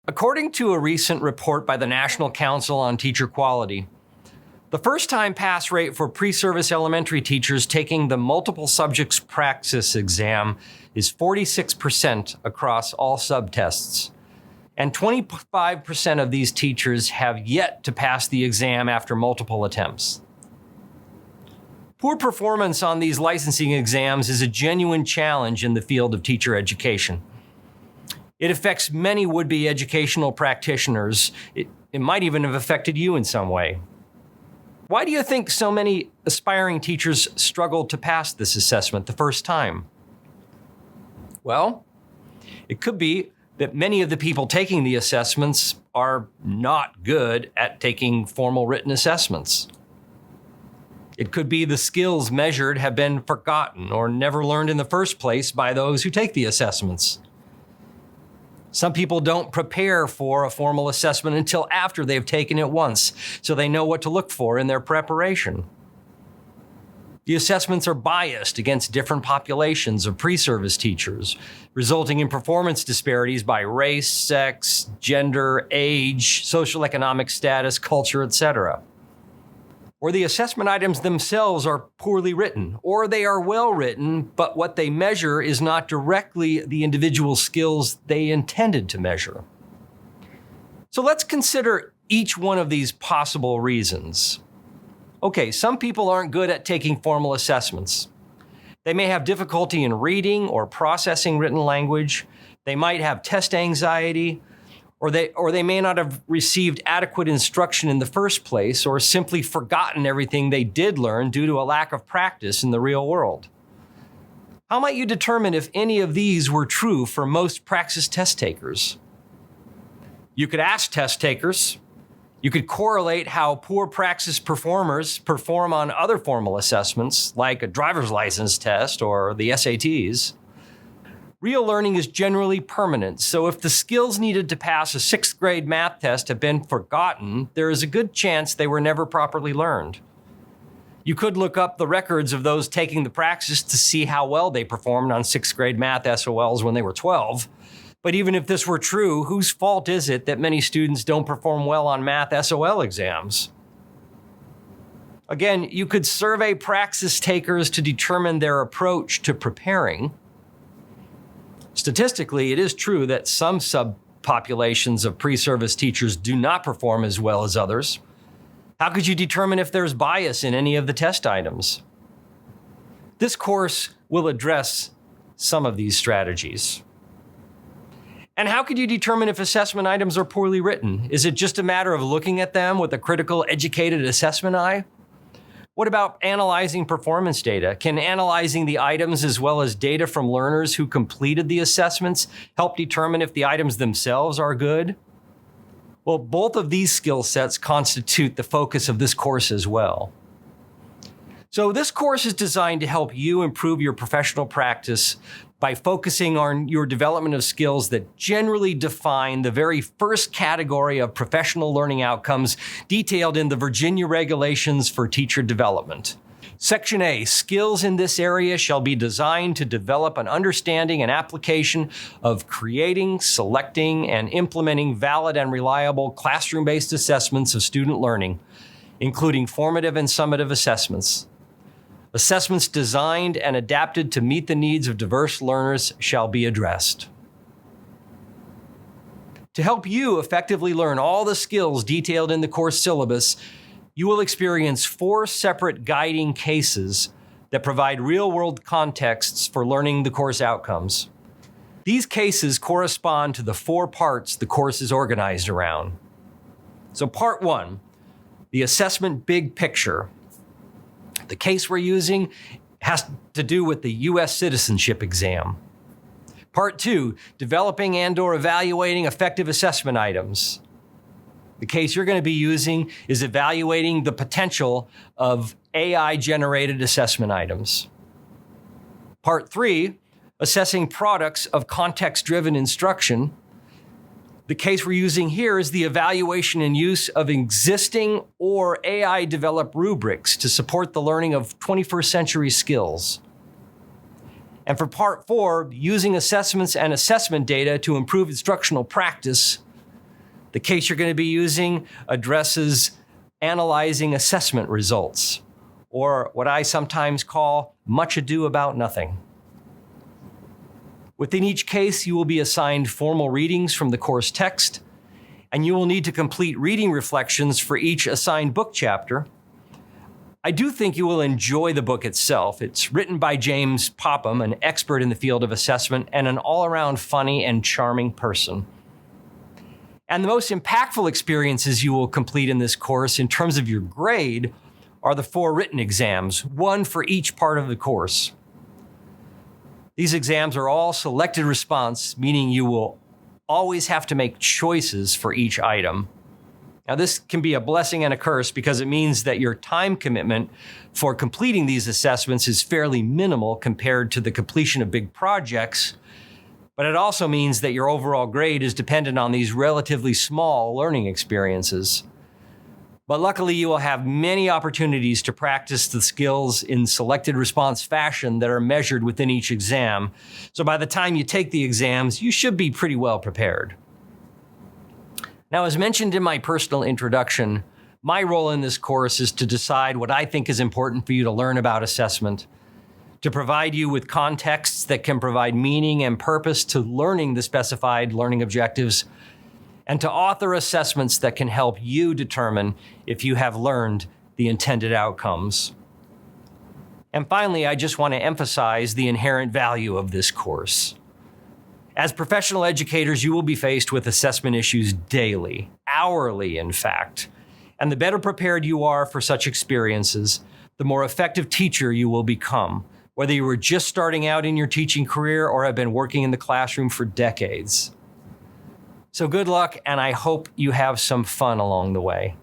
According to a recent report by the National Council on Teacher Quality, the first-time pass rate for pre-service elementary teachers taking the multiple subjects praxis exam is 46% across all subtests, and 25% of these teachers have yet to pass the exam after multiple attempts. Poor performance on these licensing exams is a genuine challenge in the field of teacher education. It affects many would-be educational practitioners. It might even have affected you in some way. Why do you think so many aspiring teachers struggle to pass this assessment the first time? Well, it could be that many of the people taking the assessments are not good at taking formal written assessments. It could be the skills measured have been forgotten or never learned in the first place by those who take the assessments. Some people don't prepare for a formal assessment until after they've taken it once, so they know what to look for in their preparation. The assessments are biased against different populations of pre-service teachers, resulting in performance disparities by race, sex, gender, age, social economic status, culture, etc. Or the assessment items themselves are poorly written, or they are well written, but what they measure is not directly the individual skills they intended to measure. So let's consider each one of these possible reasons. Okay, some people aren't good at taking formal assessments. They may have difficulty in reading or processing written language. They might have test anxiety, or they may not have received adequate instruction in the first place, or simply forgotten everything they did learn due to a lack of practice in the real world. How might you determine if any of these were true for most praxis test takers? You could ask test takers. You could correlate how poor praxis performers perform on other formal assessments, like a driver's license test or the SATs. Real learning is generally permanent, so if the skills needed to pass a 6th grade math test have been forgotten, there is a good chance they were never properly learned. You could look up the records of those taking the praxis to see how well they performed on 6th grade math SOLs when they were 12. But even if this were true, whose fault is it that many students don't perform well on math SOL exams? Again, you could survey praxis takers to determine their approach to preparing. Statistically, it is true that some subpopulations of pre-service teachers do not perform as well as others. How could you determine if there's bias in any of the test items? This course will address some of these strategies. And how could you determine if assessment items are poorly written? Is it just a matter of looking at them with a critical, educated assessment eye? What about analyzing performance data? Can analyzing the items as well as data from learners who completed the assessments help determine if the items themselves are good? Well, both of these skill sets constitute the focus of this course as well. So this course is designed to help you improve your professional practice by focusing on your development of skills that generally define the very first category of professional learning outcomes detailed in the Virginia Regulations for Teacher Development. Section A, skills in this area shall be designed to develop an understanding and application of creating, selecting, and implementing valid and reliable classroom-based assessments of student learning, including formative and summative assessments. Assessments designed and adapted to meet the needs of diverse learners shall be addressed. To help you effectively learn all the skills detailed in the course syllabus, you will experience 4 separate guiding cases that provide real-world contexts for learning the course outcomes. These cases correspond to the 4 parts the course is organized around. So part 1, the assessment big picture. The case we're using has to do with the U.S. citizenship exam. Part 2, developing and/or evaluating effective assessment items. The case you're going to be using is evaluating the potential of AI-generated assessment items. Part 3, assessing products of context-driven instruction. The case we're using here is the evaluation and use of existing or AI-developed rubrics to support the learning of 21st century skills. And for part 4, using assessments and assessment data to improve instructional practice. The case you're going to be using addresses analyzing assessment results, or what I sometimes call much ado about nothing. Within each case, you will be assigned formal readings from the course text, and you will need to complete reading reflections for each assigned book chapter. I do think you will enjoy the book itself. It's written by James Popham, an expert in the field of assessment and an all-around funny and charming person. And the most impactful experiences you will complete in this course in terms of your grade are the 4 written exams, one for each part of the course. These exams are all selected response, meaning you will always have to make choices for each item. Now, this can be a blessing and a curse because it means that your time commitment for completing these assessments is fairly minimal compared to the completion of big projects, but it also means that your overall grade is dependent on these relatively small learning experiences. But luckily, you will have many opportunities to practice the skills in selected response fashion that are measured within each exam. So by the time you take the exams, you should be pretty well prepared. Now, as mentioned in my personal introduction, my role in this course is to decide what I think is important for you to learn about assessment, to provide you with contexts that can provide meaning and purpose to learning the specified learning objectives, and to author assessments that can help you determine if you have learned the intended outcomes. And finally, I just want to emphasize the inherent value of this course. As professional educators, you will be faced with assessment issues daily, hourly, in fact. And the better prepared you are for such experiences, the more effective teacher you will become, whether you were just starting out in your teaching career or have been working in the classroom for decades. So good luck, and I hope you have some fun along the way.